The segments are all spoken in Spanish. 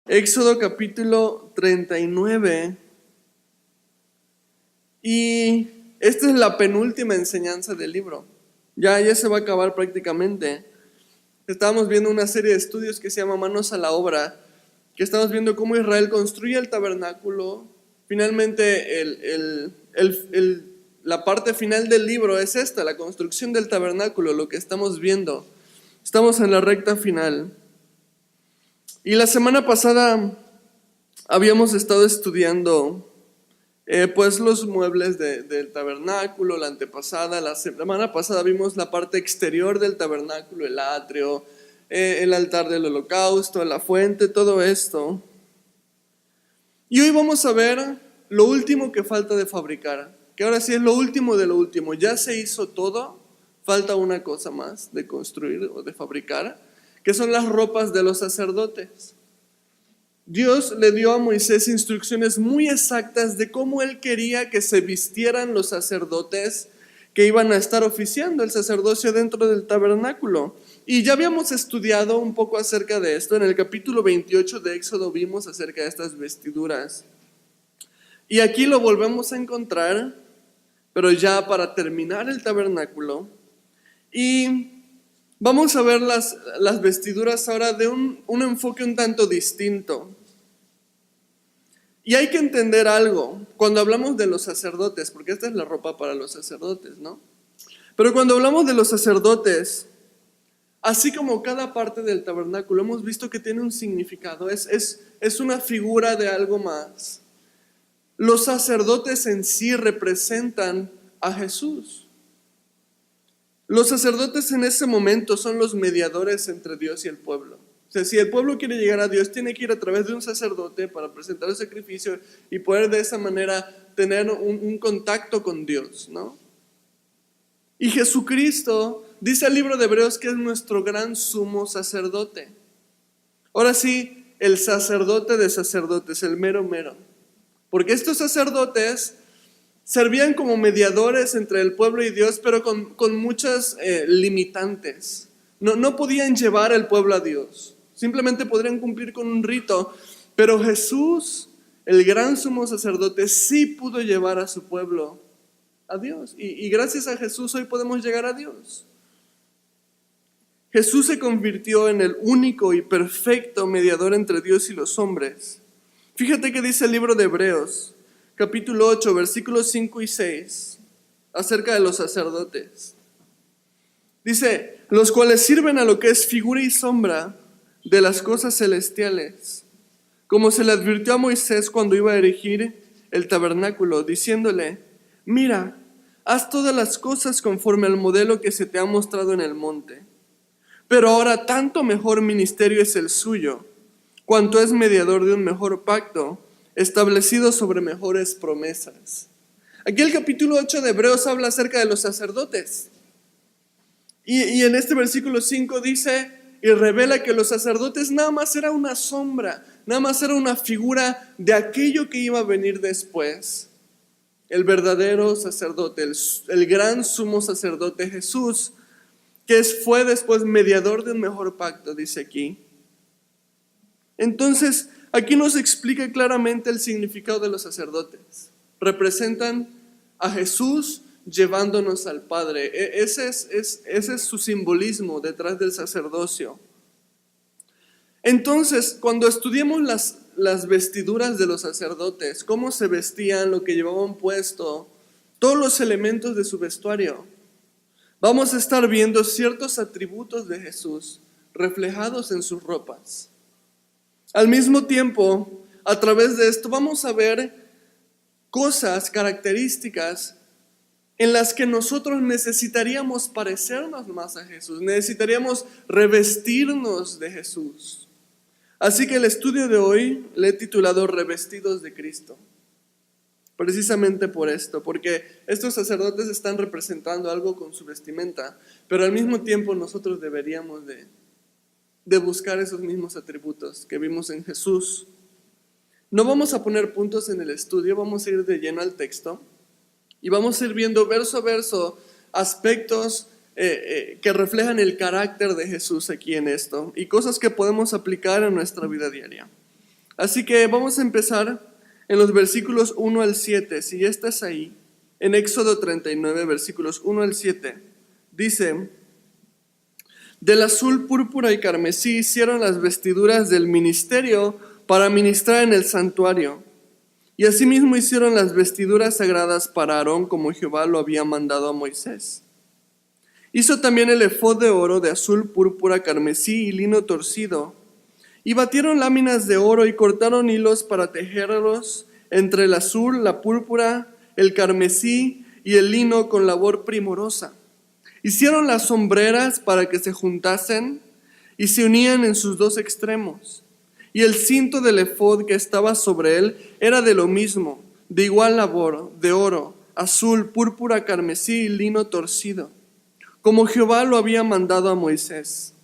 Éxodo capítulo 39. Y esta es la penúltima enseñanza del libro. Ya se va a acabar prácticamente. Estábamos viendo una serie de estudios que se llama Manos a la Obra, que estamos viendo cómo Israel construye el tabernáculo. Finalmente, la parte final del libro es esta, la construcción del tabernáculo, lo que estamos viendo. Estamos en la recta final. Y la semana pasada habíamos estado estudiando pues los muebles del tabernáculo. La antepasada, la semana pasada vimos la parte exterior del tabernáculo, el atrio, el altar del holocausto, la fuente, todo esto. Y hoy vamos a ver lo último que falta de fabricar, que ahora sí es lo último de lo último. Ya se hizo todo, falta una cosa más de construir o de fabricar, que son las ropas de los sacerdotes. Dios le dio a Moisés instrucciones muy exactas de cómo él quería que se vistieran los sacerdotes que iban a estar oficiando el sacerdocio dentro del tabernáculo. Y ya habíamos estudiado un poco acerca de esto. En el capítulo 28 de Éxodo vimos acerca de estas vestiduras. Y aquí lo volvemos a encontrar, pero ya para terminar el tabernáculo. Y vamos a ver las vestiduras ahora de un enfoque un tanto distinto. Y hay que entender algo cuando hablamos de los sacerdotes, porque esta es la ropa para los sacerdotes, ¿no? Pero cuando hablamos de los sacerdotes, así como cada parte del tabernáculo, hemos visto que tiene un significado, es una figura de algo más. Los sacerdotes en sí representan a Jesús. Los sacerdotes en ese momento son los mediadores entre Dios y el pueblo. O sea, si el pueblo quiere llegar a Dios, tiene que ir a través de un sacerdote para presentar el sacrificio y poder de esa manera tener un contacto con Dios, ¿no? Y Jesucristo, dice el libro de Hebreos, que es nuestro gran sumo sacerdote. Ahora sí, el sacerdote de sacerdotes, el mero mero. Porque estos sacerdotes servían como mediadores entre el pueblo y Dios, pero con muchas limitantes. No podían llevar al pueblo a Dios. Simplemente podrían cumplir con un rito. Pero Jesús, el gran sumo sacerdote, sí pudo llevar a su pueblo a Dios. Y gracias a Jesús hoy podemos llegar a Dios. Jesús se convirtió en el único y perfecto mediador entre Dios y los hombres. Fíjate que dice el libro de Hebreos, capítulo 8, versículos 5 y 6, acerca de los sacerdotes. Dice, los cuales sirven a lo que es figura y sombra de las cosas celestiales, como se le advirtió a Moisés cuando iba a erigir el tabernáculo, diciéndole, mira, haz todas las cosas conforme al modelo que se te ha mostrado en el monte. Pero ahora tanto mejor ministerio es el suyo, cuanto es mediador de un mejor pacto, establecido sobre mejores promesas. Aquí el capítulo 8 de Hebreos habla acerca de los sacerdotes. Y en este versículo 5 dice y revela que los sacerdotes nada más era una sombra, nada más era una figura de aquello que iba a venir después. El verdadero sacerdote, el gran sumo sacerdote Jesús, que fue después mediador de un mejor pacto, dice aquí. Entonces, aquí nos explica claramente el significado de los sacerdotes. Representan a Jesús llevándonos al Padre. Ese es su simbolismo detrás del sacerdocio. Entonces, cuando estudiemos las vestiduras de los sacerdotes, cómo se vestían, lo que llevaban puesto, todos los elementos de su vestuario, vamos a estar viendo ciertos atributos de Jesús reflejados en sus ropas. Al mismo tiempo, a través de esto vamos a ver cosas, características en las que nosotros necesitaríamos parecernos más a Jesús, necesitaríamos revestirnos de Jesús. Así que el estudio de hoy le he titulado Revestidos de Cristo. Precisamente por esto, porque estos sacerdotes están representando algo con su vestimenta, pero al mismo tiempo nosotros deberíamos de buscar esos mismos atributos que vimos en Jesús. No vamos a poner puntos en el estudio, vamos a ir de lleno al texto y vamos a ir viendo verso a verso aspectos que reflejan el carácter de Jesús aquí en esto y cosas que podemos aplicar en nuestra vida diaria. Así que vamos a empezar en los versículos 1 al 7. Si ya estás ahí, en Éxodo 39, versículos 1 al 7, dice: del azul, púrpura y carmesí hicieron las vestiduras del ministerio para ministrar en el santuario. Y asimismo hicieron las vestiduras sagradas para Aarón, como Jehová lo había mandado a Moisés. Hizo también el efod de oro, de azul, púrpura, carmesí y lino torcido. Y batieron láminas de oro y cortaron hilos para tejerlos entre el azul, la púrpura, el carmesí y el lino con labor primorosa. Hicieron las sombreras para que se juntasen y se unían en sus dos extremos. Y el cinto del efod que estaba sobre él era de lo mismo, de igual labor, de oro, azul, púrpura, carmesí y lino torcido, como Jehová lo había mandado a Moisés.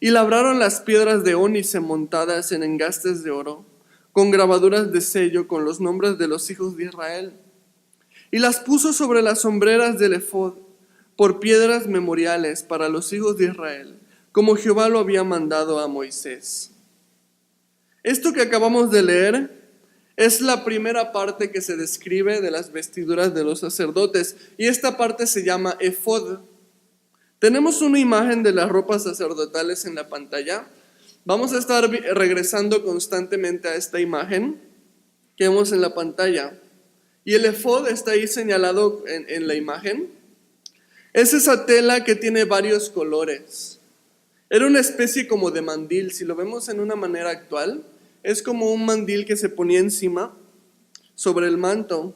Y labraron las piedras de ónice montadas en engastes de oro, con grabaduras de sello con los nombres de los hijos de Israel. Y las puso sobre las sombreras del efod, por piedras memoriales para los hijos de Israel, como Jehová lo había mandado a Moisés. Esto que acabamos de leer es la primera parte que se describe de las vestiduras de los sacerdotes, y esta parte se llama efod. Tenemos una imagen de las ropas sacerdotales en la pantalla. Vamos a estar regresando constantemente a esta imagen que vemos en la pantalla. Y el efod está ahí señalado en la imagen. Es esa tela que tiene varios colores. Era una especie como de mandil. Si lo vemos en una manera actual, es como un mandil que se ponía encima sobre el manto.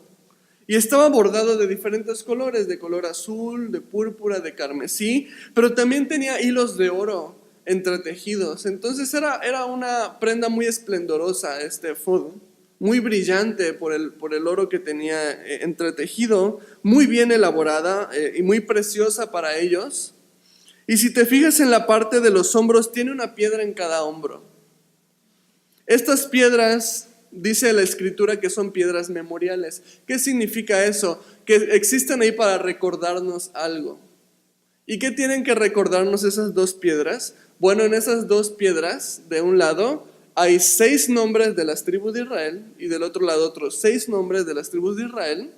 Y estaba bordado de diferentes colores, de color azul, de púrpura, de carmesí, pero también tenía hilos de oro entretejidos. Entonces era una prenda muy esplendorosa, este efod, muy brillante por el oro que tenía entretejido, muy bien elaborada y muy preciosa para ellos. Y si te fijas en la parte de los hombros, tiene una piedra en cada hombro. Estas piedras, dice la Escritura, que son piedras memoriales. ¿Qué significa eso? Que existen ahí para recordarnos algo. ¿Y qué tienen que recordarnos esas dos piedras? Bueno, en esas dos piedras, de un lado, hay 6 nombres de las tribus de Israel y del otro lado otros 6 nombres de las tribus de Israel.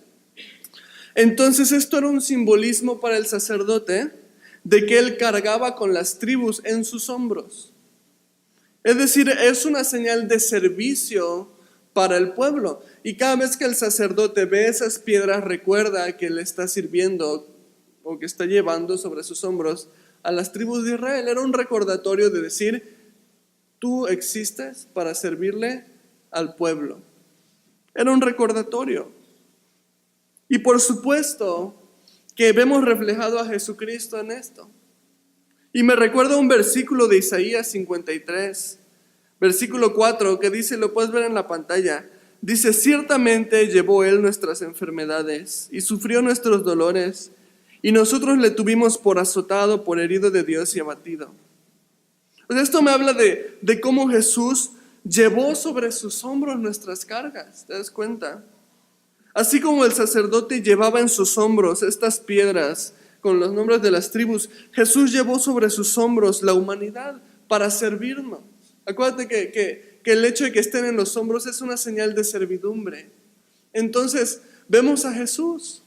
Entonces esto era un simbolismo para el sacerdote de que él cargaba con las tribus en sus hombros. Es decir, es una señal de servicio para el pueblo. Y cada vez que el sacerdote ve esas piedras, recuerda que le está sirviendo o que está llevando sobre sus hombros a las tribus de Israel. Era un recordatorio de decir: tú existes para servirle al pueblo. Era un recordatorio. Y por supuesto que vemos reflejado a Jesucristo en esto. Y me recuerda un versículo de Isaías 53, versículo 4, que dice, lo puedes ver en la pantalla, dice: ciertamente llevó Él nuestras enfermedades y sufrió nuestros dolores, y nosotros le tuvimos por azotado, por herido de Dios y abatido. Pues esto me habla de cómo Jesús llevó sobre sus hombros nuestras cargas, ¿te das cuenta? Así como el sacerdote llevaba en sus hombros estas piedras con los nombres de las tribus, Jesús llevó sobre sus hombros la humanidad para servirnos. Acuérdate que el hecho de que estén en los hombros es una señal de servidumbre. Entonces vemos a Jesús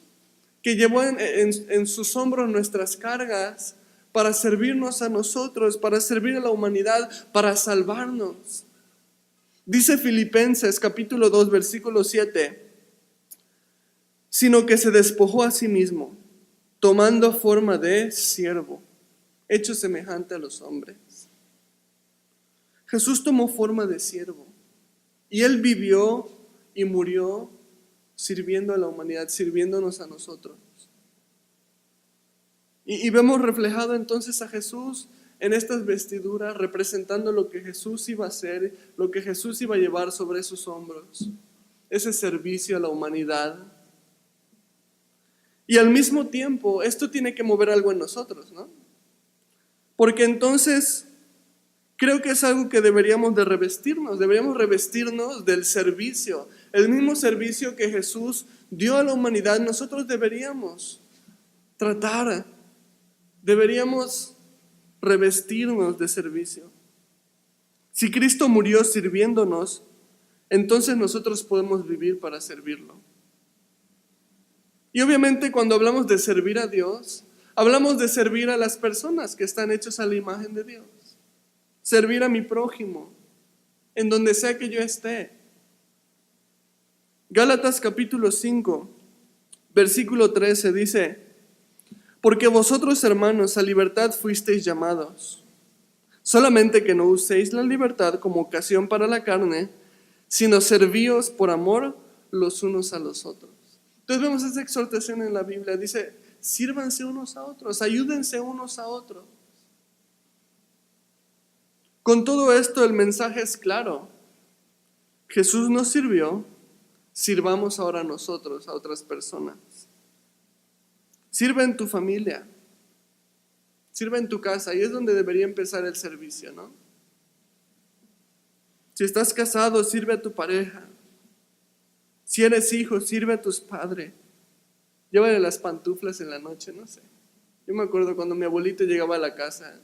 que llevó en sus hombros nuestras cargas para servirnos a nosotros, para servir a la humanidad, para salvarnos. Dice Filipenses capítulo 2 versículo 7, sino que se despojó a sí mismo, tomando forma de siervo, hecho semejante a los hombres. Jesús tomó forma de siervo y Él vivió y murió sirviendo a la humanidad, sirviéndonos a nosotros. Y vemos reflejado entonces a Jesús en estas vestiduras, representando lo que Jesús iba a hacer, lo que Jesús iba a llevar sobre sus hombros, ese servicio a la humanidad. Y al mismo tiempo, esto tiene que mover algo en nosotros, ¿no? Porque entonces creo que es algo que deberíamos revestirnos del servicio, el mismo servicio que Jesús dio a la humanidad. Nosotros deberíamos tratar, deberíamos revestirnos de servicio. Si Cristo murió sirviéndonos, entonces nosotros podemos vivir para servirlo. Y obviamente cuando hablamos de servir a Dios, hablamos de servir a las personas que están hechas a la imagen de Dios. Servir a mi prójimo, en donde sea que yo esté. Gálatas capítulo 5, versículo 13 dice: porque vosotros, hermanos, a libertad fuisteis llamados, solamente que no uséis la libertad como ocasión para la carne, sino servíos por amor los unos a los otros. Entonces vemos esa exhortación en la Biblia, dice: sírvanse unos a otros, ayúdense unos a otros. Con todo esto el mensaje es claro. Jesús nos sirvió, sirvamos ahora nosotros a otras personas. Sirve en tu familia, sirve en tu casa, y es donde debería empezar el servicio, ¿no? Si estás casado, sirve a tu pareja. Si eres hijo, sirve a tus padres. Llévale las pantuflas en la noche, no sé. Yo me acuerdo cuando mi abuelito llegaba a la casa.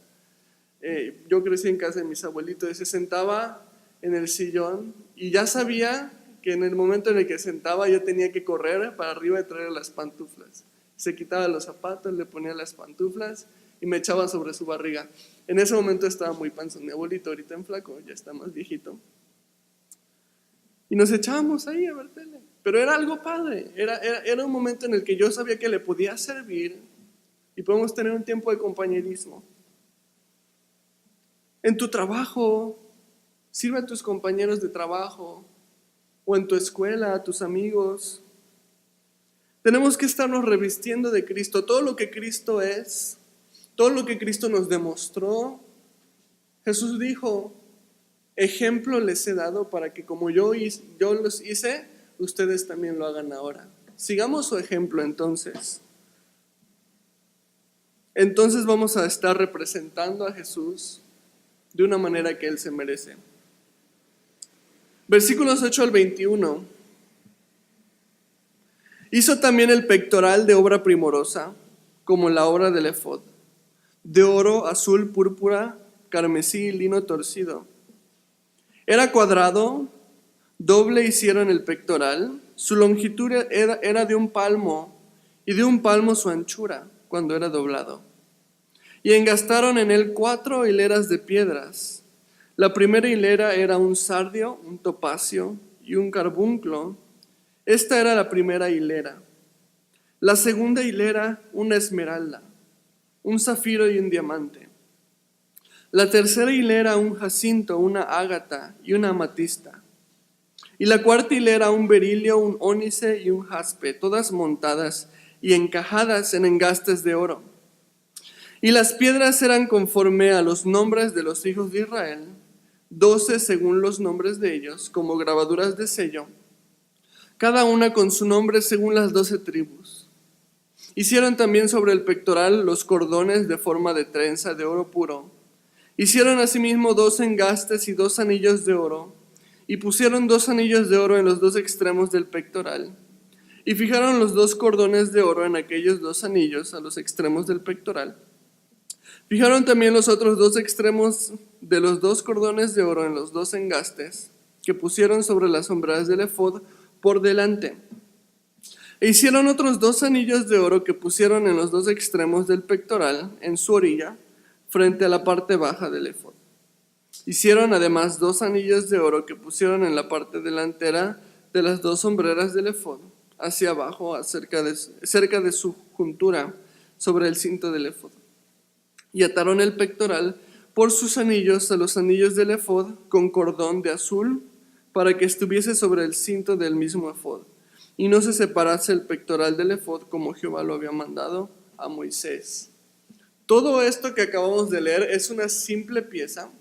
Yo crecí en casa de mis abuelitos y se sentaba en el sillón y ya sabía que en el momento en el que sentaba yo tenía que correr para arriba y traer las pantuflas. Se quitaba los zapatos, le ponía las pantuflas y me echaba sobre su barriga. En ese momento estaba muy panzón mi abuelito, ahorita en flaco, ya está más viejito. Y nos echábamos ahí a ver tele. Pero era algo padre, era un momento en el que yo sabía que le podía servir y podemos tener un tiempo de compañerismo. En tu trabajo, sirve a tus compañeros de trabajo, o en tu escuela, a tus amigos. Tenemos que estarnos revistiendo de Cristo, todo lo que Cristo es, todo lo que Cristo nos demostró. Jesús dijo: ejemplo les he dado para que como yo los hice, ustedes también lo hagan ahora. Sigamos su ejemplo entonces. Entonces vamos a estar representando a Jesús de una manera que Él se merece. Versículos 8 al 21. Hizo también el pectoral de obra primorosa, como la obra del efod, de oro, azul, púrpura, carmesí y lino torcido. Era cuadrado, doble hicieron el pectoral, su longitud era de un palmo, y de un palmo su anchura, cuando era doblado. Y engastaron en él 4 hileras de piedras. La primera hilera era un sardio, un topacio y un carbunclo. Esta era la primera hilera. La segunda hilera, una esmeralda, un zafiro y un diamante. La tercera hilera, un jacinto, una ágata y una amatista. Y la cuarta hilera, un berilio, un ónice y un jaspe, todas montadas y encajadas en engastes de oro. Y las piedras eran conforme a los nombres de los hijos de Israel, 12 según los nombres de ellos, como grabaduras de sello, cada una con su nombre según las 12 tribus. Hicieron también sobre el pectoral los cordones de forma de trenza de oro puro. Hicieron asimismo 2 engastes y 2 anillos de oro, y pusieron 2 anillos de oro en los 2 extremos del pectoral. Y fijaron los 2 cordones de oro en aquellos 2 anillos a los extremos del pectoral. Fijaron también los otros 2 extremos de los 2 cordones de oro en los 2 engastes que pusieron sobre las sombreras del efod por delante. E hicieron otros 2 anillos de oro que pusieron en los 2 extremos del pectoral, en su orilla, frente a la parte baja del efod. Hicieron además 2 anillos de oro que pusieron en la parte delantera de las 2 sombreras del efod, hacia abajo, cerca de su juntura, sobre el cinto del efod. Y ataron el pectoral por sus anillos a los anillos del efod con cordón de azul, para que estuviese sobre el cinto del mismo efod, y no se separase el pectoral del efod como Jehová lo había mandado a Moisés. Todo esto que acabamos de leer es una simple pieza.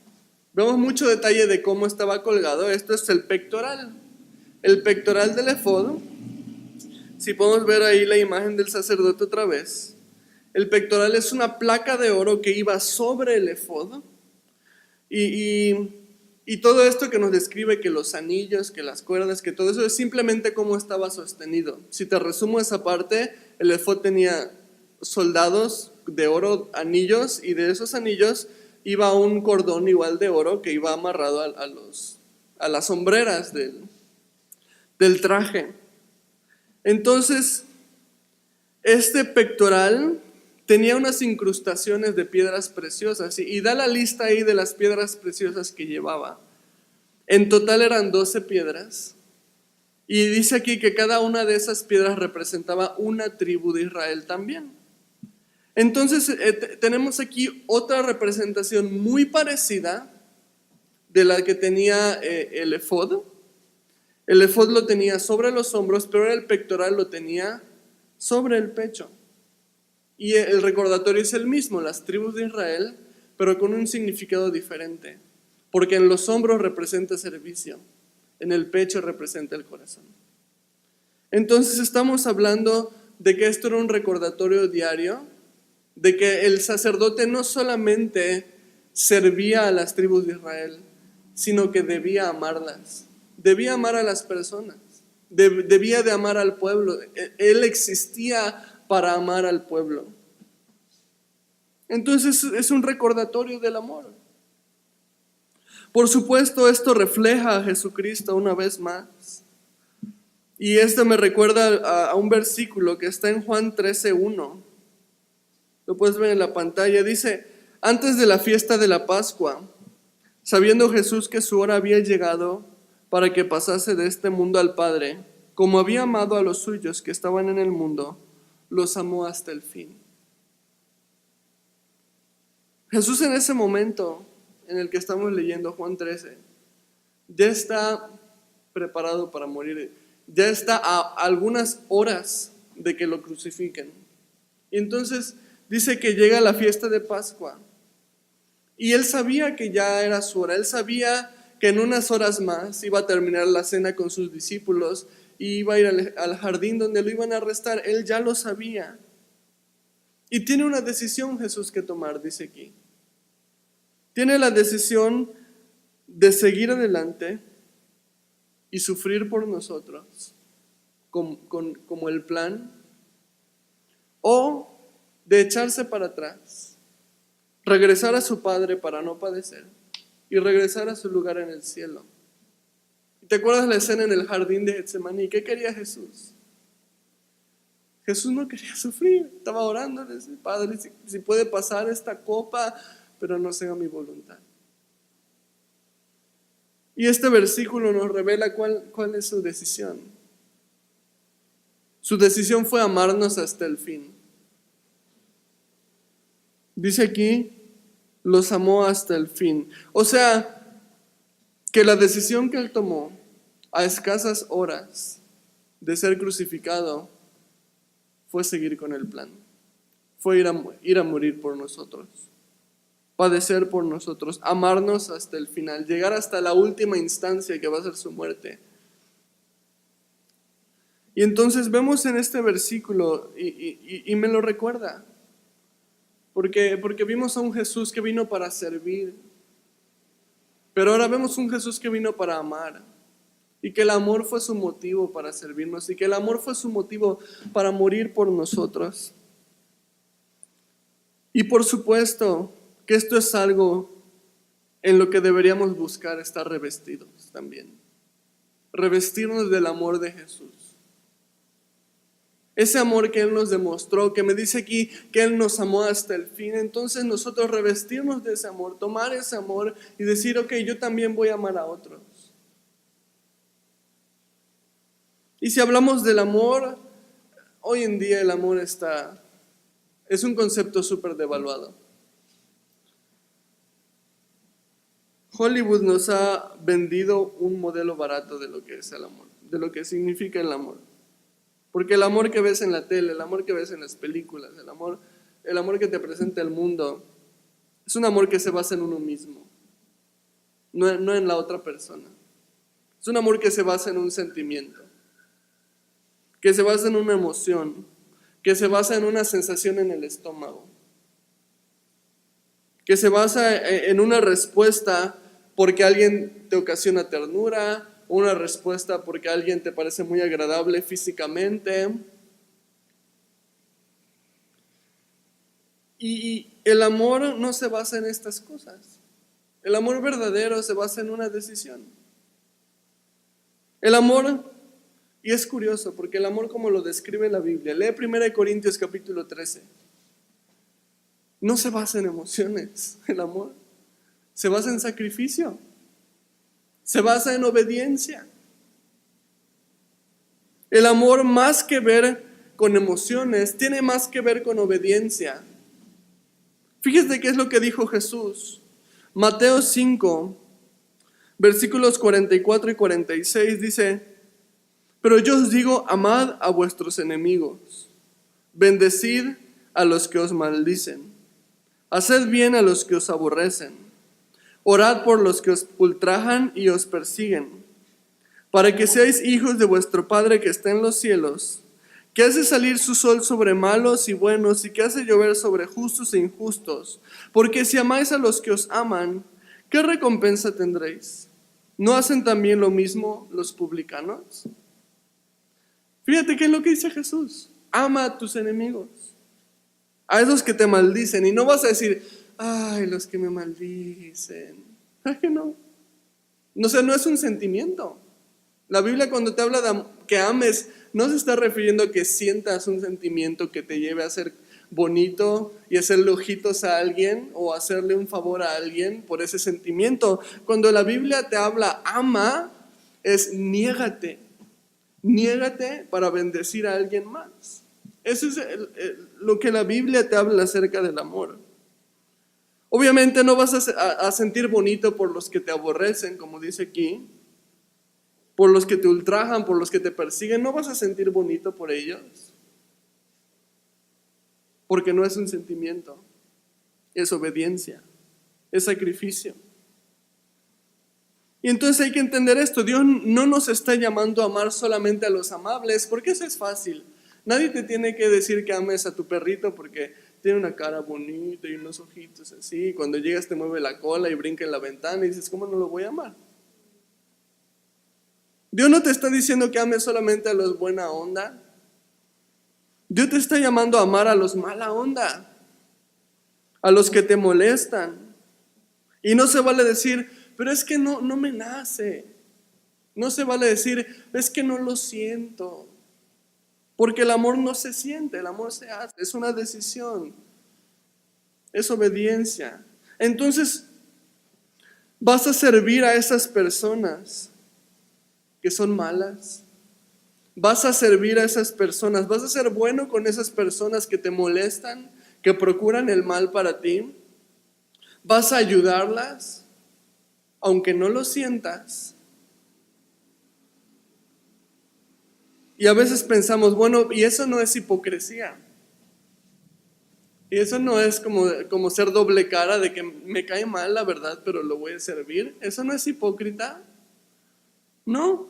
Vemos mucho detalle de cómo estaba colgado. Esto es el pectoral. El pectoral del efod. Si podemos ver ahí la imagen del sacerdote otra vez. El pectoral es una placa de oro que iba sobre el efod. Y todo esto que nos describe, que los anillos, que las cuerdas, que todo eso es simplemente cómo estaba sostenido. Si te resumo esa parte, el efod tenía soldados de oro, anillos, y de esos anillos iba un cordón igual de oro que iba amarrado a las sombreras del traje. Entonces, este pectoral tenía unas incrustaciones de piedras preciosas y da la lista ahí de las piedras preciosas que llevaba. En total eran 12 piedras y dice aquí que cada una de esas piedras representaba una tribu de Israel también. Entonces tenemos aquí otra representación muy parecida de la que tenía el efod. El efod lo tenía sobre los hombros, pero el pectoral lo tenía sobre el pecho. Y el recordatorio es el mismo, las tribus de Israel, pero con un significado diferente. Porque en los hombros representa servicio, en el pecho representa el corazón. Entonces estamos hablando de que esto era un recordatorio diario, de que el sacerdote no solamente servía a las tribus de Israel, sino que debía amarlas, debía amar a las personas, debía de amar al pueblo. Él existía para amar al pueblo. Entonces es un recordatorio del amor. Por supuesto, esto refleja a Jesucristo una vez más. Y esto me recuerda a un versículo que está en Juan 13:1. Lo puedes ver en la pantalla. Dice: antes de la fiesta de la Pascua, sabiendo Jesús que su hora había llegado para que pasase de este mundo al Padre, como había amado a los suyos que estaban en el mundo, los amó hasta el fin. Jesús en ese momento en el que estamos leyendo Juan 13, ya está preparado para morir, ya está a algunas horas de que lo crucifiquen. Y entonces dice que llega la fiesta de Pascua y él sabía que ya era su hora, él sabía que en unas horas más iba a terminar la cena con sus discípulos y iba a ir al jardín donde lo iban a arrestar. Él ya lo sabía y tiene una decisión Jesús que tomar, dice aquí. Tiene la decisión de seguir adelante y sufrir por nosotros como el plan, o de echarse para atrás, regresar a su Padre para no padecer y regresar a su lugar en el cielo. ¿Te acuerdas la escena en el jardín de Getsemaní? ¿Qué quería Jesús? Jesús no quería sufrir, estaba orando, le decía: Padre, si puede pasar esta copa, pero no sea mi voluntad. Y este versículo nos revela cuál es su decisión. Su decisión fue amarnos hasta el fin. Dice aquí, los amó hasta el fin. O sea, que la decisión que él tomó a escasas horas de ser crucificado fue seguir con el plan. Fue ir a morir por nosotros, padecer por nosotros, amarnos hasta el final, llegar hasta la última instancia que va a ser su muerte. Y entonces vemos en este versículo, y me lo recuerda, porque vimos a un Jesús que vino para servir, pero ahora vemos un Jesús que vino para amar, y que el amor fue su motivo para servirnos, y que el amor fue su motivo para morir por nosotros. Y por supuesto que esto es algo en lo que deberíamos buscar estar revestidos también. Revestirnos del amor de Jesús. Ese amor que Él nos demostró, que me dice aquí que Él nos amó hasta el fin. Entonces nosotros revestirnos de ese amor, tomar ese amor y decir: ok, yo también voy a amar a otros. Y si hablamos del amor, hoy en día el amor es un concepto súper devaluado. Hollywood nos ha vendido un modelo barato de lo que es el amor, de lo que significa el amor. Porque el amor que ves en la tele, el amor que ves en las películas, el amor que te presenta el mundo, es un amor que se basa en uno mismo, no en la otra persona. Es un amor que se basa en un sentimiento, que se basa en una emoción, que se basa en una sensación en el estómago, que se basa en una respuesta porque alguien te ocasiona ternura, una respuesta porque alguien te parece muy agradable físicamente. Y el amor no se basa en estas cosas. El amor verdadero se basa en una decisión. El amor, y es curioso, porque el amor como lo describe la Biblia, lee 1 Corintios capítulo 13, no se basa en emociones, el amor se basa en sacrificio, se basa en obediencia. El amor, más que ver con emociones, tiene más que ver con obediencia. Fíjate qué es lo que dijo Jesús. Mateo 5, versículos 44 y 46 dice: pero yo os digo, amad a vuestros enemigos, bendecid a los que os maldicen, haced bien a los que os aborrecen, orad por los que os ultrajan y os persiguen, para que seáis hijos de vuestro Padre que está en los cielos, que hace salir su sol sobre malos y buenos, y que hace llover sobre justos e injustos. Porque si amáis a los que os aman, ¿qué recompensa tendréis? ¿No hacen también lo mismo los publicanos? Fíjate qué es lo que dice Jesús: ama a tus enemigos, a esos que te maldicen. Y no vas a decir, ay, los que me maldicen. ¿Sabes que no? No sé, no es un sentimiento. La Biblia, cuando te habla de que ames, no se está refiriendo a que sientas un sentimiento que te lleve a ser bonito y hacerle ojitos a alguien o hacerle un favor a alguien por ese sentimiento. Cuando la Biblia te habla ama, es niégate para bendecir a alguien más. Eso es lo que la Biblia te habla acerca del amor. Obviamente no vas a sentir bonito por los que te aborrecen, como dice aquí, por los que te ultrajan, por los que te persiguen. No vas a sentir bonito por ellos, porque no es un sentimiento, es obediencia, es sacrificio. Y entonces hay que entender esto: Dios no nos está llamando a amar solamente a los amables, porque eso es fácil. Nadie te tiene que decir que ames a tu perrito porque tiene una cara bonita y unos ojitos así. Cuando llegas te mueve la cola y brinca en la ventana y dices, ¿cómo no lo voy a amar? Dios no te está diciendo que ames solamente a los buena onda. Dios te está llamando a amar a los mala onda, a los que te molestan. Y no se vale decir, pero es que no me nace. No se vale decir, es que no lo siento. Porque el amor no se siente, el amor se hace. Es una decisión, es obediencia. Entonces, vas a servir a esas personas que son malas. Vas a servir a esas personas. Vas a ser bueno con esas personas que te molestan, que procuran el mal para ti. Vas a ayudarlas, aunque no lo sientas. Y a veces pensamos, bueno, y eso no es hipocresía. Y eso no es como ser doble cara de que me cae mal la verdad, pero lo voy a servir. ¿Eso no es hipócrita? No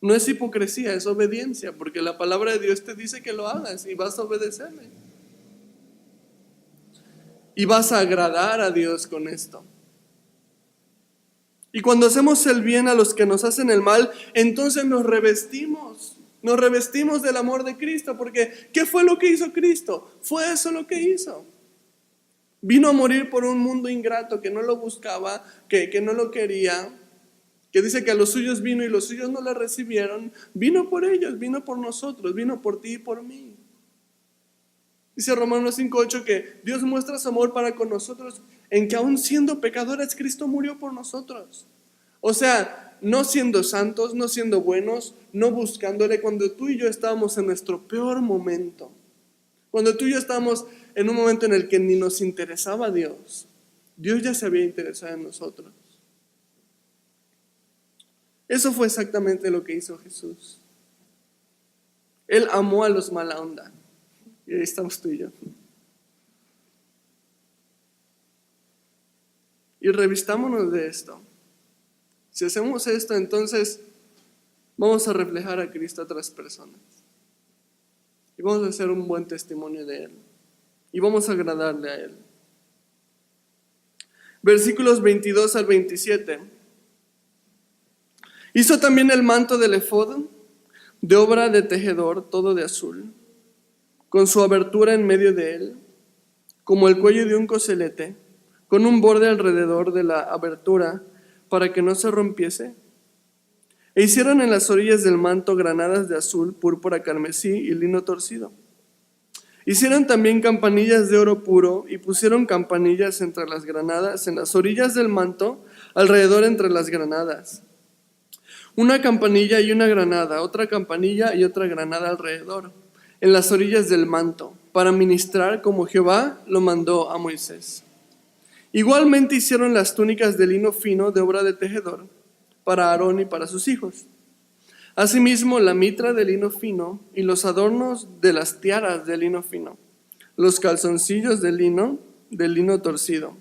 es hipocresía, es obediencia, porque la palabra de Dios te dice que lo hagas y vas a obedecerle. Y vas a agradar a Dios con esto. Y cuando hacemos el bien a los que nos hacen el mal, entonces nos revestimos del amor de Cristo, porque ¿qué fue lo que hizo Cristo? Fue eso lo que hizo. Vino a morir por un mundo ingrato que no lo buscaba, que no lo quería, que dice que a los suyos vino y los suyos no le recibieron. Vino por ellos, vino por nosotros, vino por ti y por mí. Dice Romanos 5:8 que Dios muestra su amor para con nosotros en que aún siendo pecadores, Cristo murió por nosotros. O sea, no siendo santos, no siendo buenos, no buscándole, cuando tú y yo estábamos en nuestro peor momento, cuando tú y yo estábamos en un momento en el que ni nos interesaba Dios, Dios ya se había interesado en nosotros. Eso fue exactamente lo que hizo Jesús. Él amó a los mala onda. Y ahí estamos tú y yo. Y revistámonos de esto. Si hacemos esto, entonces vamos a reflejar a Cristo a otras personas. Y vamos a hacer un buen testimonio de Él. Y vamos a agradarle a Él. Versículos 22 al 27. Hizo también el manto del efod de obra de tejedor, todo de azul, con su abertura en medio de él. como el cuello de un coselete, con un borde alrededor de la abertura para que no se rompiese. E hicieron en las orillas del manto granadas de azul, púrpura, carmesí y lino torcido. Hicieron también campanillas de oro puro y pusieron campanillas entre las granadas, en las orillas del manto, alrededor entre las granadas. Una campanilla y una granada, otra campanilla y otra granada alrededor, en las orillas del manto, para ministrar como Jehová lo mandó a Moisés. Igualmente hicieron las túnicas de lino fino de obra de tejedor, para Aarón y para sus hijos. Asimismo, la mitra de lino fino y los adornos de las tiaras de lino fino, los calzoncillos de lino torcido.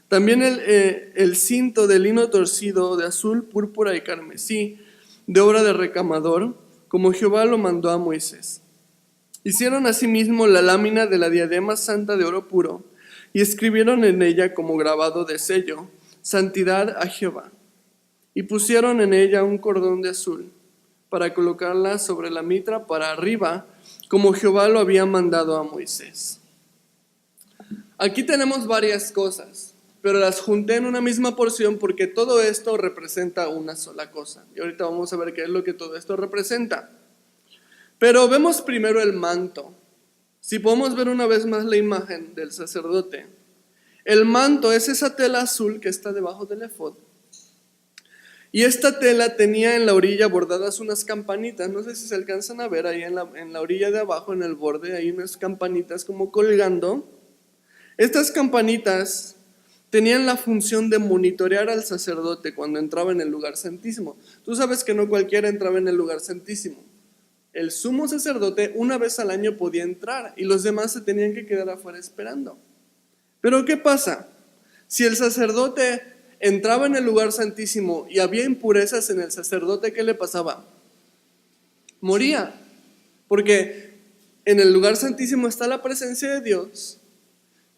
También el cinto de lino torcido de azul, púrpura y carmesí, de obra de recamador, como Jehová lo mandó a Moisés. Hicieron asimismo la lámina de la diadema santa de oro puro y escribieron en ella como grabado de sello, santidad a Jehová. Y pusieron en ella un cordón de azul para colocarla sobre la mitra para arriba, como Jehová lo había mandado a Moisés. Aquí tenemos varias cosas, pero las junté en una misma porción porque todo esto representa una sola cosa. Y ahorita vamos a ver qué es lo que todo esto representa. Pero vemos primero el manto. Si podemos ver una vez más la imagen del sacerdote. El manto es esa tela azul que está debajo del efod. Y esta tela tenía en la orilla bordadas unas campanitas, no sé si se alcanzan a ver ahí en la orilla de abajo, en el borde, hay unas campanitas como colgando. Estas campanitas tenían la función de monitorear al sacerdote cuando entraba en el lugar santísimo. Tú sabes que no cualquiera entraba en el lugar santísimo. El sumo sacerdote una vez al año podía entrar y los demás se tenían que quedar afuera esperando. Pero ¿qué pasa? Si el sacerdote entraba en el lugar santísimo y había impurezas en el sacerdote, ¿qué le pasaba? Moría, porque en el lugar santísimo está la presencia de Dios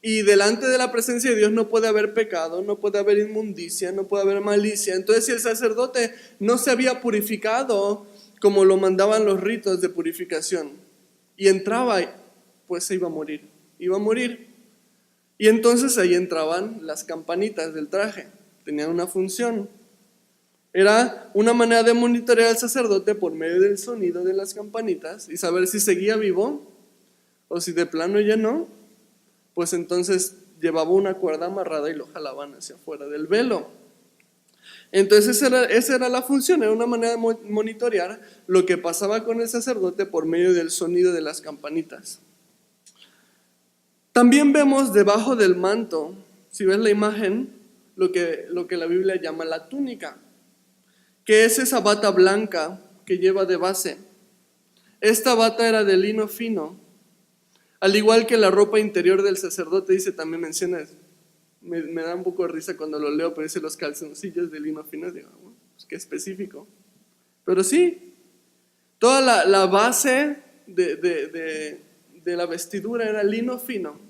y delante de la presencia de Dios no puede haber pecado, no puede haber inmundicia, no puede haber malicia. Entonces, si el sacerdote no se había purificado como lo mandaban los ritos de purificación y entraba, pues se iba a morir, Y entonces ahí entraban las campanitas del traje. Tenían una función. Era una manera de monitorear al sacerdote por medio del sonido de las campanitas y saber si seguía vivo o si de plano ya no, pues entonces llevaba una cuerda amarrada y lo jalaban hacia afuera del velo. Entonces esa era la función, era una manera de monitorear lo que pasaba con el sacerdote por medio del sonido de las campanitas. También vemos debajo del manto, si ves la imagen, lo que la Biblia llama la túnica, que es esa bata blanca que lleva de base. Esta bata era de lino fino, al igual que la ropa interior del sacerdote, también menciona, me da un poco de risa cuando lo leo, pero dice los calzoncillos de lino fino, digo, bueno, pues qué específico. Pero sí, toda la base de la vestidura era lino fino,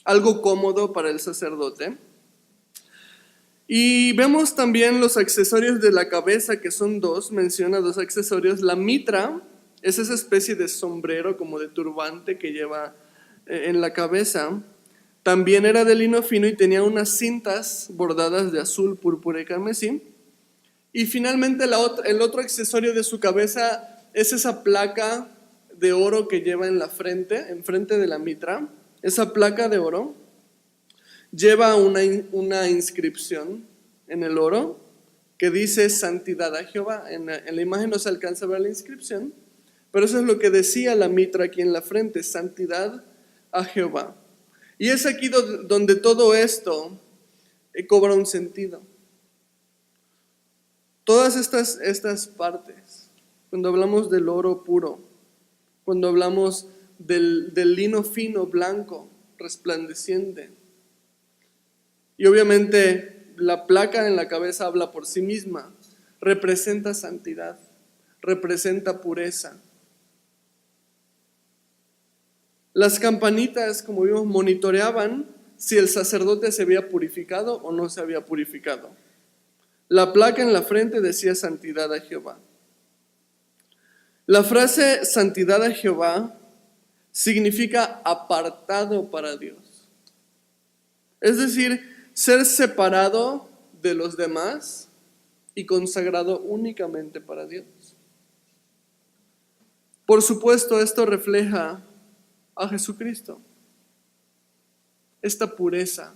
algo cómodo para el sacerdote. Y vemos también los accesorios de la cabeza, que son dos, menciona dos accesorios. La mitra es esa especie de sombrero como de turbante que lleva en la cabeza. También era de lino fino y tenía unas cintas bordadas de azul, púrpura y carmesí. Y finalmente el otro accesorio de su cabeza es esa placa de oro que lleva en la frente, enfrente de la mitra. Esa placa de oro lleva una inscripción en el oro que dice santidad a Jehová. En la imagen no se alcanza a ver la inscripción, pero eso es lo que decía la mitra aquí en la frente, santidad a Jehová. Y es aquí donde todo esto cobra un sentido. Todas estas partes, cuando hablamos del oro puro, cuando hablamos del lino fino, blanco, resplandeciente, y obviamente la placa en la cabeza habla por sí misma, representa santidad, representa pureza. Las campanitas, como vimos, monitoreaban si el sacerdote se había purificado o no se había purificado. La placa en la frente decía santidad a Jehová. La frase santidad a Jehová significa apartado para Dios. Es decir, ser separado de los demás y consagrado únicamente para Dios. Por supuesto, esto refleja a Jesucristo, esta pureza,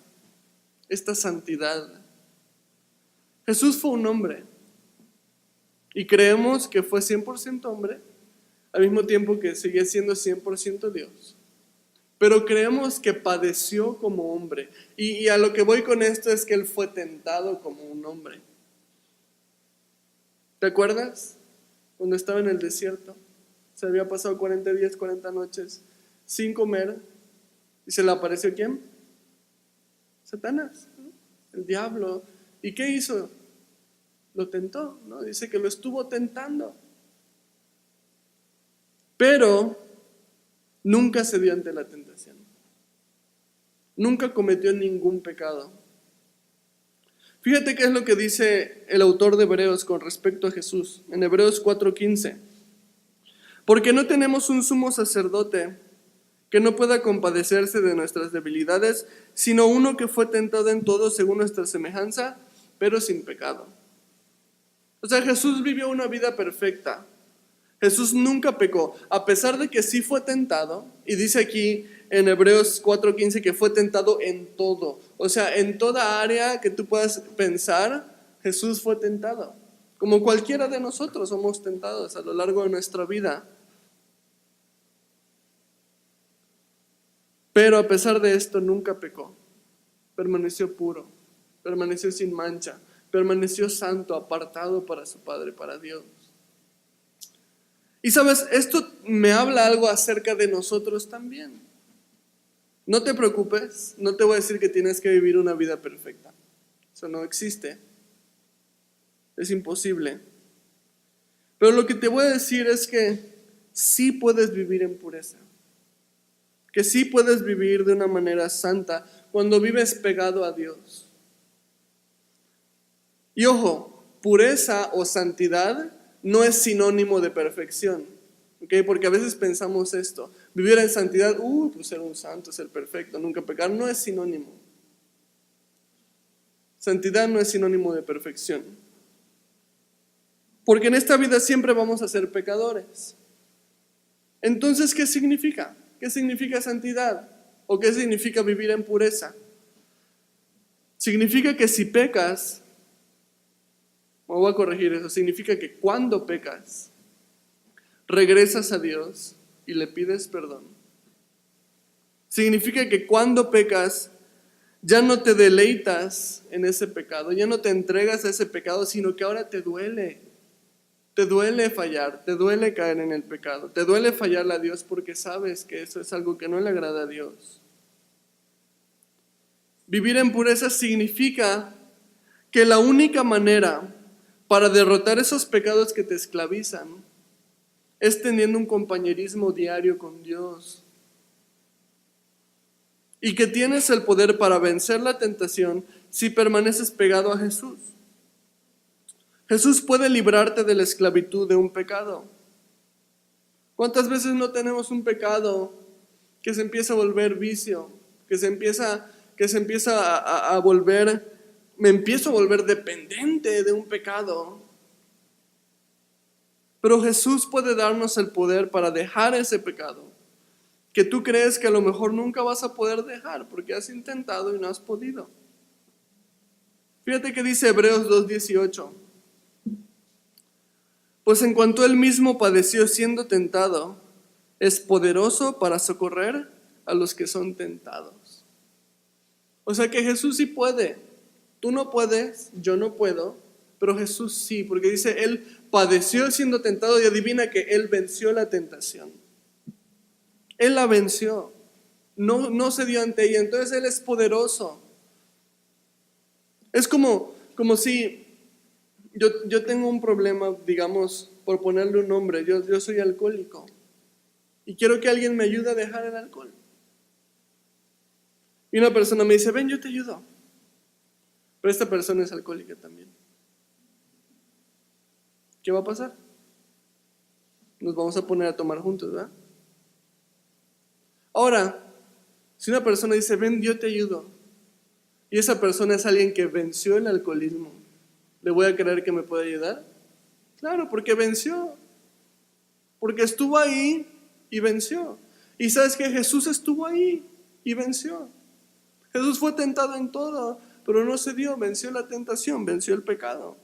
esta santidad. Jesús fue un hombre y creemos que fue 100% hombre, al mismo tiempo que seguía siendo 100% Dios. Pero creemos que padeció como hombre. Y a lo que voy con esto es que Él fue tentado como un hombre. ¿Te acuerdas? Cuando estaba en el desierto. Se había pasado 40 días, 40 noches sin comer. ¿Y se le apareció quién? Satanás, ¿no? El diablo. ¿Y qué hizo? Lo tentó, ¿no? Dice que lo estuvo tentando. Pero nunca cedió ante la tentación. Nunca cometió ningún pecado. Fíjate qué es lo que dice el autor de Hebreos con respecto a Jesús. En Hebreos 4:15. Porque no tenemos un sumo sacerdote que no pueda compadecerse de nuestras debilidades, sino uno que fue tentado en todo según nuestra semejanza, pero sin pecado. O sea, Jesús vivió una vida perfecta. Jesús nunca pecó, a pesar de que sí fue tentado, y dice aquí en Hebreos 4:15 que fue tentado en todo. O sea, en toda área que tú puedas pensar, Jesús fue tentado. Como cualquiera de nosotros somos tentados a lo largo de nuestra vida. Pero a pesar de esto nunca pecó. Permaneció puro, permaneció sin mancha, permaneció santo, apartado para su Padre, para Dios. Y sabes, esto me habla algo acerca de nosotros también. No te preocupes, no te voy a decir que tienes que vivir una vida perfecta. Eso no existe. Es imposible. Pero lo que te voy a decir es que sí puedes vivir en pureza. Que sí puedes vivir de una manera santa cuando vives pegado a Dios. Y ojo, pureza o santidad no es sinónimo de perfección, ¿okay? Porque a veces pensamos esto, vivir en santidad, pues ser un santo, ser perfecto, nunca pecar, no es sinónimo. Santidad no es sinónimo de perfección. Porque en esta vida siempre vamos a ser pecadores. Entonces, ¿qué significa? ¿Qué significa santidad? ¿O qué significa vivir en pureza? Significa que si pecas, me voy a corregir eso, significa que cuando pecas, regresas a Dios y le pides perdón. Significa que cuando pecas, ya no te deleitas en ese pecado, ya no te entregas a ese pecado, sino que ahora te duele. Te duele fallar, te duele caer en el pecado, te duele fallarle a Dios porque sabes que eso es algo que no le agrada a Dios. Vivir en pureza significa que la única manera para derrotar esos pecados que te esclavizan es teniendo un compañerismo diario con Dios. Y que tienes el poder para vencer la tentación si permaneces pegado a Jesús. Jesús puede librarte de la esclavitud de un pecado. ¿Cuántas veces no tenemos un pecado que se empieza a volver vicio, que se empieza a volver, me empiezo a volver dependiente de un pecado? Pero Jesús puede darnos el poder para dejar ese pecado, que tú crees que a lo mejor nunca vas a poder dejar, porque has intentado y no has podido. Fíjate que dice Hebreos 2:18. Pues en cuanto Él mismo padeció siendo tentado, es poderoso para socorrer a los que son tentados. O sea que Jesús sí puede. Tú no puedes, yo no puedo, pero Jesús sí, porque dice, Él padeció siendo tentado y adivina que Él venció la tentación. Él la venció, no se dio ante ella, entonces Él es poderoso. Es como si yo tengo un problema, digamos, por ponerle un nombre, yo soy alcohólico y quiero que alguien me ayude a dejar el alcohol. Y una persona me dice, ven, yo te ayudo. Pero esta persona es alcohólica también. ¿Qué va a pasar? Nos vamos a poner a tomar juntos, ¿verdad? Ahora, si una persona dice, ven, yo te ayudo, y esa persona es alguien que venció el alcoholismo, ¿le voy a creer que me puede ayudar? Claro, porque venció, porque estuvo ahí y venció. Y sabes que Jesús estuvo ahí y venció. Jesús fue tentado en todo, pero no se dio, venció la tentación, venció el pecado.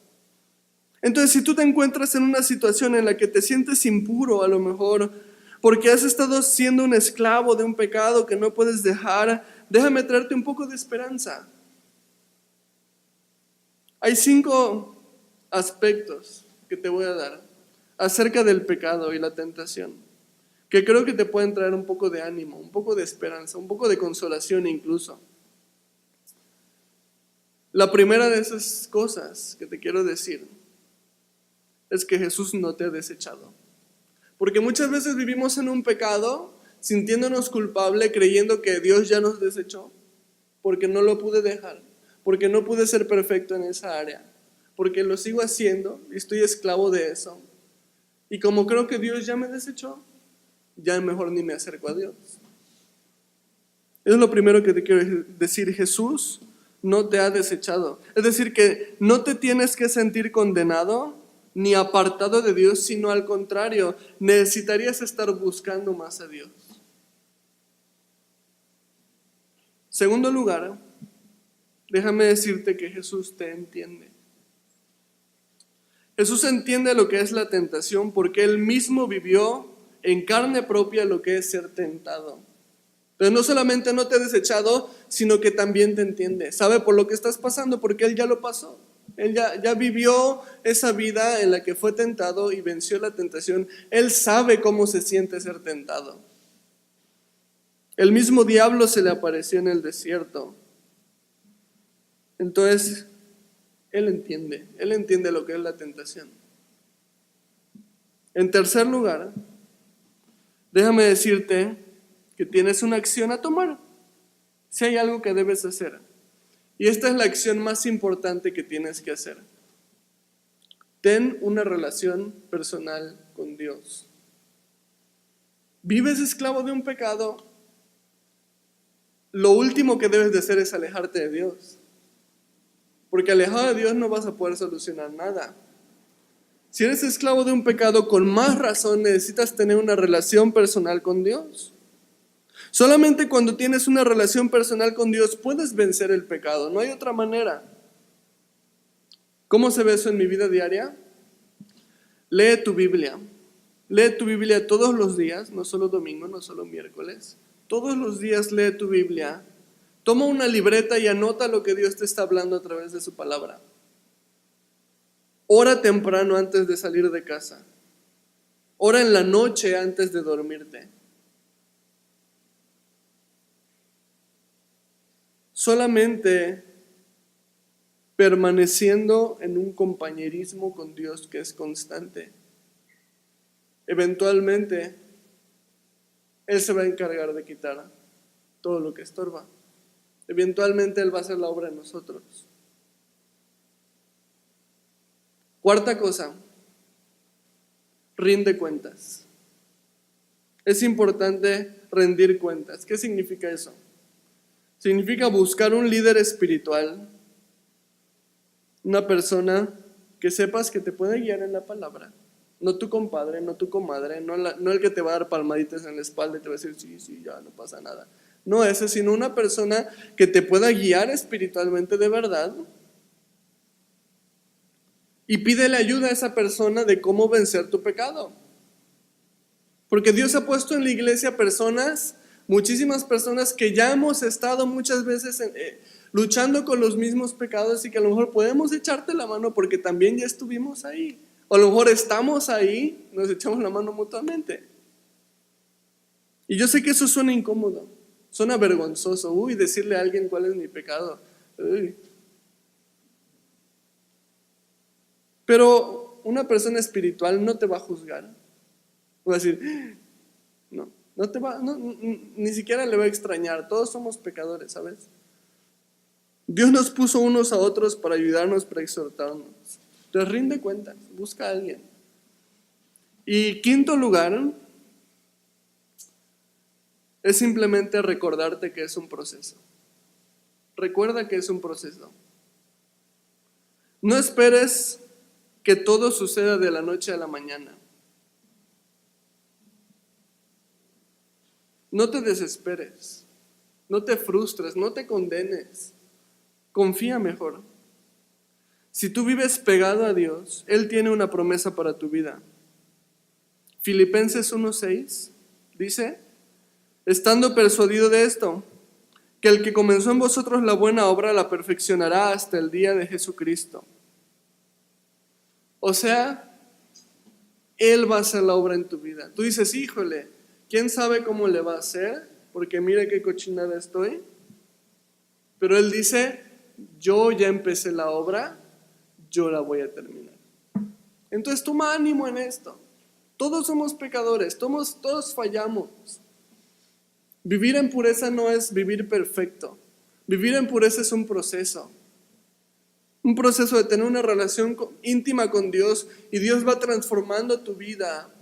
Entonces, si tú te encuentras en una situación en la que te sientes impuro, a lo mejor porque has estado siendo un esclavo de un pecado que no puedes dejar, déjame traerte un poco de esperanza. Hay 5 aspectos que te voy a dar acerca del pecado y la tentación, que creo que te pueden traer un poco de ánimo, un poco de esperanza, un poco de consolación incluso. La primera de esas cosas que te quiero decir es que Jesús no te ha desechado. Porque muchas veces vivimos en un pecado sintiéndonos culpable, creyendo que Dios ya nos desechó, porque no lo pude dejar, porque no pude ser perfecto en esa área, porque lo sigo haciendo y estoy esclavo de eso. Y como creo que Dios ya me desechó, ya mejor ni me acerco a Dios. Es lo primero que te quiero decir, Jesús no te ha desechado. Es decir, que no te tienes que sentir condenado ni apartado de Dios, sino al contrario, necesitarías estar buscando más a Dios. Segundo lugar, déjame decirte que Jesús te entiende. Jesús entiende lo que es la tentación porque Él mismo vivió en carne propia lo que es ser tentado. Pero no solamente no te ha desechado, sino que también te entiende. Sabe por lo que estás pasando porque Él ya lo pasó. Él ya vivió esa vida en la que fue tentado y venció la tentación. Él sabe cómo se siente ser tentado. El mismo diablo se le apareció en el desierto. Entonces, Él entiende lo que es la tentación. En tercer lugar, déjame decirte que tienes una acción a tomar. Si hay algo que debes hacer. Y esta es la acción más importante que tienes que hacer. Ten una relación personal con Dios. ¿Vives esclavo de un pecado? Lo último que debes de hacer es alejarte de Dios. Porque alejado de Dios no vas a poder solucionar nada. Si eres esclavo de un pecado, con más razón necesitas tener una relación personal con Dios. Solamente cuando tienes una relación personal con Dios puedes vencer el pecado, no hay otra manera. ¿Cómo se ve eso en mi vida diaria? Lee tu Biblia todos los días, no solo domingo, no solo miércoles. Todos los días lee tu Biblia, toma una libreta y anota lo que Dios te está hablando a través de su palabra. Ora temprano antes de salir de casa. Ora en la noche antes de dormirte. Solamente permaneciendo en un compañerismo con Dios que es constante, eventualmente Él se va a encargar de quitar todo lo que estorba. Eventualmente Él va a hacer la obra en nosotros. Cuarta cosa, rinde cuentas. Es importante rendir cuentas. ¿Qué significa eso? Significa buscar un líder espiritual, una persona que sepas que te puede guiar en la palabra. No tu compadre, no tu comadre, no el que te va a dar palmaditas en la espalda y te va a decir, sí, ya no pasa nada. No ese, sino una persona que te pueda guiar espiritualmente de verdad. Y pídele ayuda a esa persona de cómo vencer tu pecado. Porque Dios ha puesto en la iglesia muchísimas personas que ya hemos estado muchas veces luchando con los mismos pecados y que a lo mejor podemos echarte la mano porque también ya estuvimos ahí. O a lo mejor estamos ahí, nos echamos la mano mutuamente. Y yo sé que eso suena incómodo, suena vergonzoso. Decirle a alguien cuál es mi pecado. Pero una persona espiritual no te va a juzgar. Va a decir, ni siquiera le va a extrañar. Todos somos pecadores, ¿sabes? Dios nos puso unos a otros para ayudarnos, para exhortarnos. Entonces rinde cuentas, busca a alguien. Y quinto lugar, es simplemente recordarte que es un proceso. recuerda que es un proceso. No esperes que todo suceda de la noche a la mañana. No te desesperes, no te frustres, no te condenes. Confía mejor. Si tú vives pegado a Dios, Él tiene una promesa para tu vida. Filipenses 1:6 dice: estando persuadido de esto, que el que comenzó en vosotros la buena obra la perfeccionará hasta el día de Jesucristo. O sea, Él va a hacer la obra en tu vida. Tú dices, híjole, ¿quién sabe cómo le va a hacer? Porque mira qué cochinada estoy. Pero Él dice, yo ya empecé la obra, yo la voy a terminar. Entonces toma ánimo en esto. Todos somos pecadores, todos fallamos. Vivir en pureza no es vivir perfecto. Vivir en pureza es un proceso. Un proceso de tener una relación íntima con Dios y Dios va transformando tu vida.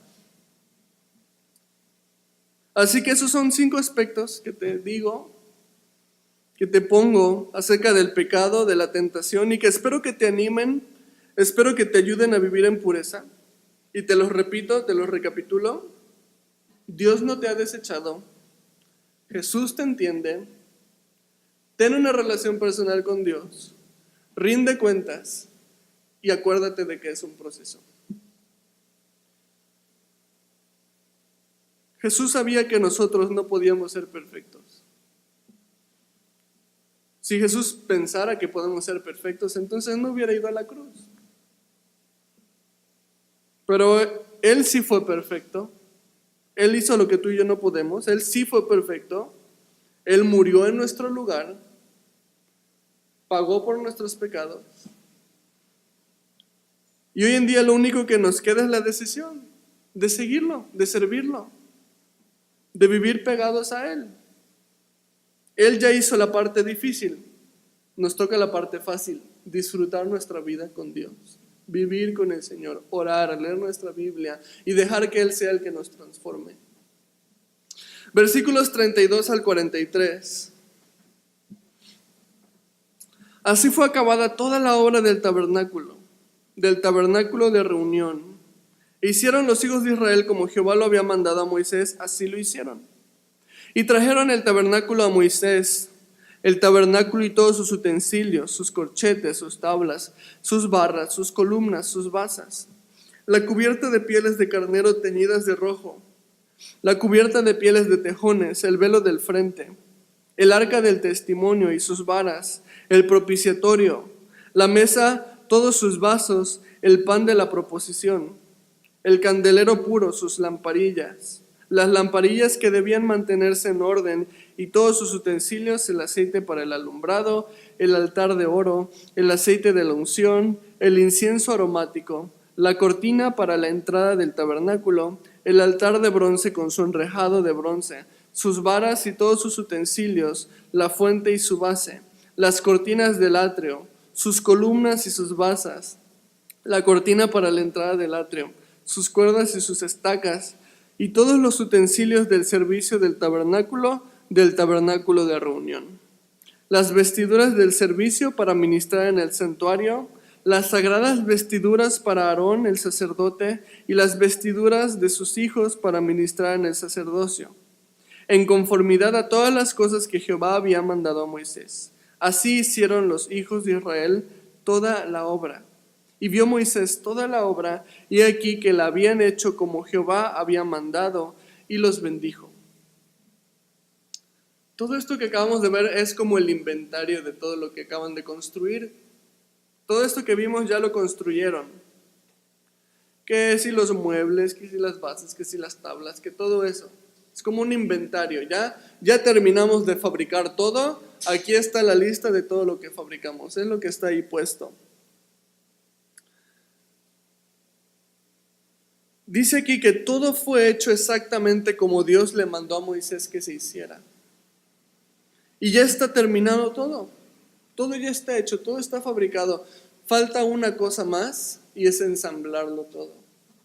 Así que esos son 5 aspectos que te digo, que te pongo acerca del pecado, de la tentación y que espero que te animen, espero que te ayuden a vivir en pureza. Y te los repito, te los recapitulo. Dios no te ha desechado. Jesús te entiende. Ten una relación personal con Dios. Rinde cuentas y acuérdate de que es un proceso. Jesús sabía que nosotros no podíamos ser perfectos. Si Jesús pensara que podemos ser perfectos, entonces no hubiera ido a la cruz. Pero Él sí fue perfecto. Él hizo lo que tú y yo no podemos. Él sí fue perfecto. Él murió en nuestro lugar. Pagó por nuestros pecados. Y hoy en día lo único que nos queda es la decisión de seguirlo, de servirlo, de vivir pegados a Él. Él ya hizo la parte difícil. Nos toca la parte fácil, disfrutar nuestra vida con Dios. Vivir con el Señor, orar, leer nuestra Biblia y dejar que Él sea el que nos transforme. Versículos 32 al 43. Así fue acabada toda la obra del tabernáculo de reunión. E hicieron los hijos de Israel como Jehová lo había mandado a Moisés, así lo hicieron. Y trajeron el tabernáculo a Moisés, el tabernáculo y todos sus utensilios, sus corchetes, sus tablas, sus barras, sus columnas, sus basas, la cubierta de pieles de carnero teñidas de rojo, la cubierta de pieles de tejones, el velo del frente, el arca del testimonio y sus varas, el propiciatorio, la mesa, todos sus vasos, el pan de la proposición, el candelero puro, sus lamparillas, las lamparillas que debían mantenerse en orden y todos sus utensilios, el aceite para el alumbrado, el altar de oro, el aceite de la unción, el incienso aromático, la cortina para la entrada del tabernáculo, el altar de bronce con su enrejado de bronce, sus varas y todos sus utensilios, la fuente y su base, las cortinas del atrio, sus columnas y sus basas, la cortina para la entrada del atrio, sus cuerdas y sus estacas, y todos los utensilios del servicio del tabernáculo de reunión. Las vestiduras del servicio para ministrar en el santuario, las sagradas vestiduras para Aarón el sacerdote y las vestiduras de sus hijos para ministrar en el sacerdocio, en conformidad a todas las cosas que Jehová había mandado a Moisés. Así hicieron los hijos de Israel toda la obra. Y vio Moisés toda la obra, y aquí que la habían hecho como Jehová había mandado, y los bendijo. Todo esto que acabamos de ver es como el inventario de todo lo que acaban de construir. Todo esto que vimos ya lo construyeron. Que si los muebles, que si las bases, que si las tablas, que todo eso. Es como un inventario. Ya terminamos de fabricar todo. Aquí está la lista de todo lo que fabricamos. Es lo que está ahí puesto. Dice aquí que todo fue hecho exactamente como Dios le mandó a Moisés que se hiciera. Y ya está terminado todo. Todo ya está hecho, todo está fabricado. Falta una cosa más y es ensamblarlo todo.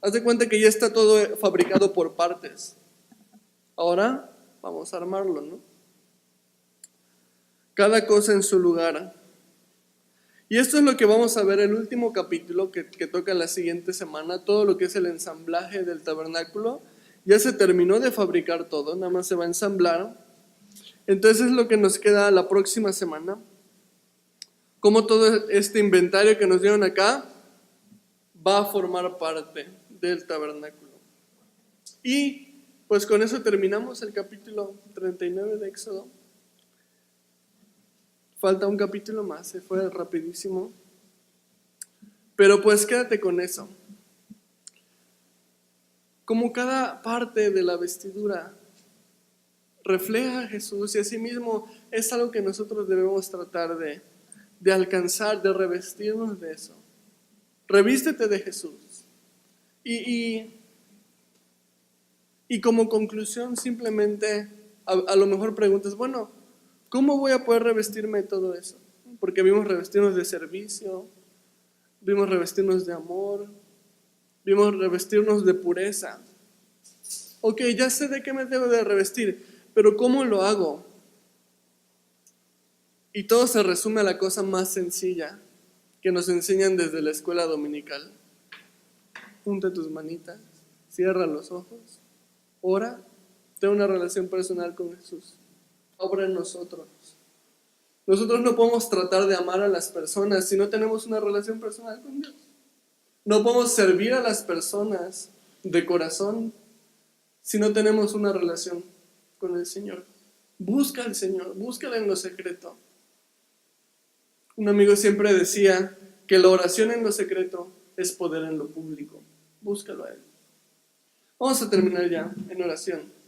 Haz de cuenta que ya está todo fabricado por partes. Ahora vamos a armarlo, ¿no? cada cosa en su lugar. Y esto es lo que vamos a ver el último capítulo que toca la siguiente semana, todo lo que es el ensamblaje del tabernáculo. Ya se terminó de fabricar todo, nada más se va a ensamblar. Entonces es lo que nos queda la próxima semana. Cómo todo este inventario que nos dieron acá va a formar parte del tabernáculo. Y pues con eso terminamos el capítulo 39 de Éxodo. Falta un capítulo más, se fue rapidísimo. Pero pues quédate con eso. Como cada parte de la vestidura refleja a Jesús y asimismo es algo que nosotros debemos tratar de alcanzar, de revestirnos de eso. Revístete de Jesús. Y como conclusión simplemente a lo mejor preguntas, bueno, ¿cómo voy a poder revestirme de todo eso? Porque vimos revestirnos de servicio, vimos revestirnos de amor, vimos revestirnos de pureza. Ok, ya sé de qué me debo de revestir, pero ¿cómo lo hago? Y todo se resume a la cosa más sencilla que nos enseñan desde la escuela dominical. Junta tus manitas, cierra los ojos, ora, ten una relación personal con Jesús. Obra en nosotros. Nosotros no podemos tratar de amar a las personas si no tenemos una relación personal con Dios. No podemos servir a las personas de corazón si no tenemos una relación con el Señor. Busca al Señor, búscala en lo secreto. Un amigo siempre decía que la oración en lo secreto es poder en lo público. Búscalo a Él. Vamos a terminar ya en oración.